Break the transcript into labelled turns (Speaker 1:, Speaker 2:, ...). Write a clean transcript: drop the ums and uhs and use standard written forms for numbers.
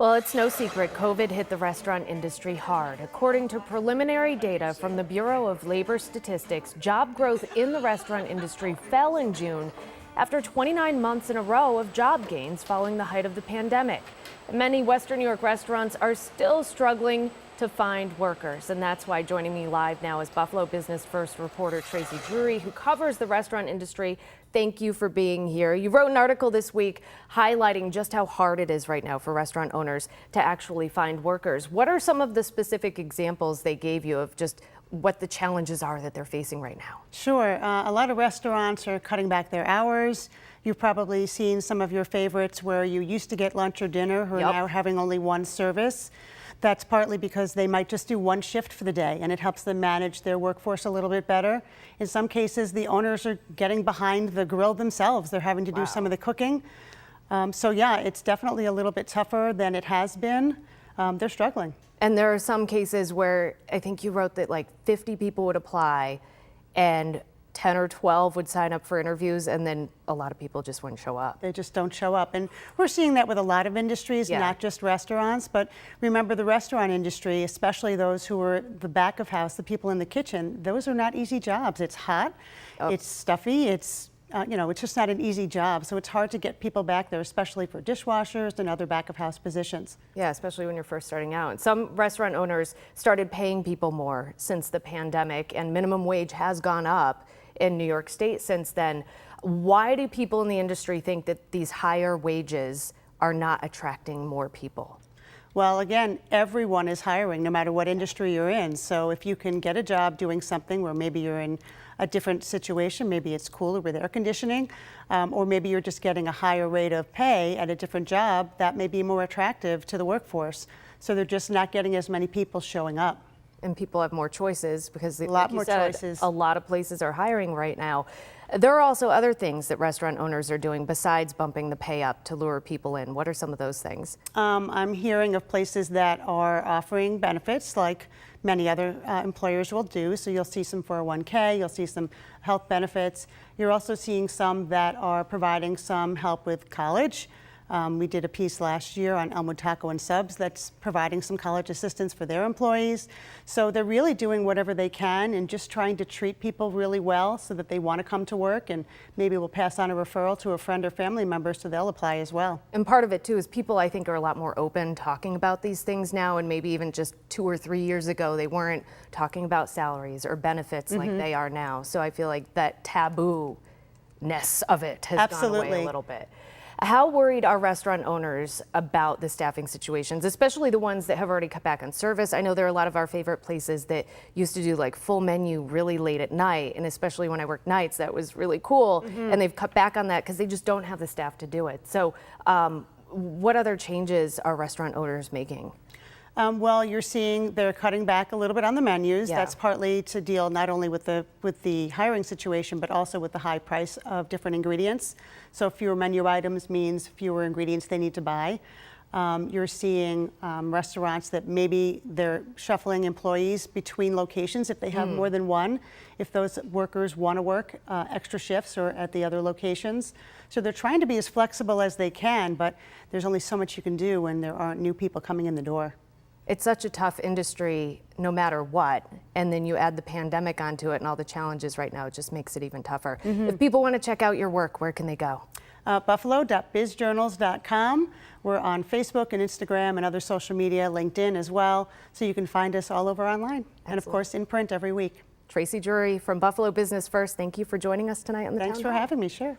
Speaker 1: Well, it's no secret COVID hit the restaurant industry hard. According to preliminary data from the Bureau of Labor Statistics, job growth in the restaurant industry fell in June after 29 months in a row of job gains following the height of the pandemic. Many Western New York restaurants are still struggling to find workers, and that's why joining me live now is Buffalo Business First reporter Tracy Drury, who covers the restaurant industry. Thank you for being here. You wrote an article this week highlighting just how hard it is right now for restaurant owners to actually find workers. What are some of the specific examples they gave you of just what the challenges are that they're facing right now?
Speaker 2: Sure. A lot of restaurants are cutting back their hours. You've probably seen some of your favorites where you used to get lunch or dinner who are now having only one service. That's partly because they might just do one shift for the day, and it helps them manage their workforce a little bit better. In some cases, the owners are getting behind the grill themselves. They're having to do some of the cooking. So yeah, it's definitely a little bit tougher than it has been. They're struggling.
Speaker 1: And there are some cases where I think you wrote that like 50 people would apply and 10 or 12 would sign up for interviews, and then a lot of people just wouldn't show up.
Speaker 2: They just don't show up. And we're seeing that with a lot of industries, not just restaurants. But remember, the restaurant industry, especially those who are the back of house, the people in the kitchen, those are not easy jobs. It's hot, it's stuffy, it's it's just not an easy job. So it's hard to get people back there, especially for dishwashers and other back of house positions.
Speaker 1: Yeah, especially when you're first starting out. And some restaurant owners started paying people more since the pandemic, and minimum wage has gone up in New York State since then. Why do people in the industry think that these higher wages are not attracting more people?
Speaker 2: Well, again, everyone is hiring, no matter what industry you're in. So if you can get a job doing something where maybe you're in a different situation, maybe it's cooler with air conditioning, or maybe you're just getting a higher rate of pay at a different job, that may be more attractive to the workforce. So they're just not getting as many people showing up.
Speaker 1: And people have more choices because
Speaker 2: a lot more choices.
Speaker 1: A lot of places are hiring right now. There are also other things that restaurant owners are doing besides bumping the pay up to lure people in. What are some of those things?
Speaker 2: I'm hearing of places that are offering benefits like many other employers will do. So you'll see some 401k, you'll see some health benefits. You're also seeing some that are providing some help with college. We did a piece last year on Elmwood Taco and Subs that's providing some college assistance for their employees. So they're really doing whatever they can and just trying to treat people really well so that they want to come to work, and maybe we'll pass on a referral to a friend or family member so they'll apply as well.
Speaker 1: And part of it too is people, I think, are a lot more open talking about these things now, and maybe even just 2 or 3 years ago they weren't talking about salaries or benefits like they are now. So I feel like that taboo-ness of it has gone away a little bit. How worried are restaurant owners about the staffing situations, especially the ones that have already cut back on service? I know there are a lot of our favorite places that used to do like full menu really late at night, and especially when I worked nights, that was really cool. And they've cut back on that because they just don't have the staff to do it. So what other changes are restaurant owners making?
Speaker 2: Well, you're seeing they're cutting back a little bit on the menus. That's partly to deal not only with the hiring situation, but also with the high price of different ingredients. So fewer menu items means fewer ingredients they need to buy. You're seeing restaurants that maybe they're shuffling employees between locations if they have more than one, if those workers want to work extra shifts or at the other locations. So they're trying to be as flexible as they can, but there's only so much you can do when there aren't new people coming in the door.
Speaker 1: It's such a tough industry no matter what, and then you add the pandemic onto it and all the challenges right now, it just makes it even tougher. If people want to check out your work, where can they go?
Speaker 2: Buffalo.bizjournals.com. We're on Facebook and Instagram and other social media, LinkedIn as well, so you can find us all over online. And of course in print every week.
Speaker 1: Tracy Drury from Buffalo Business First, thank you for joining us tonight on the Town Hall.
Speaker 2: Thanks for having me, sure.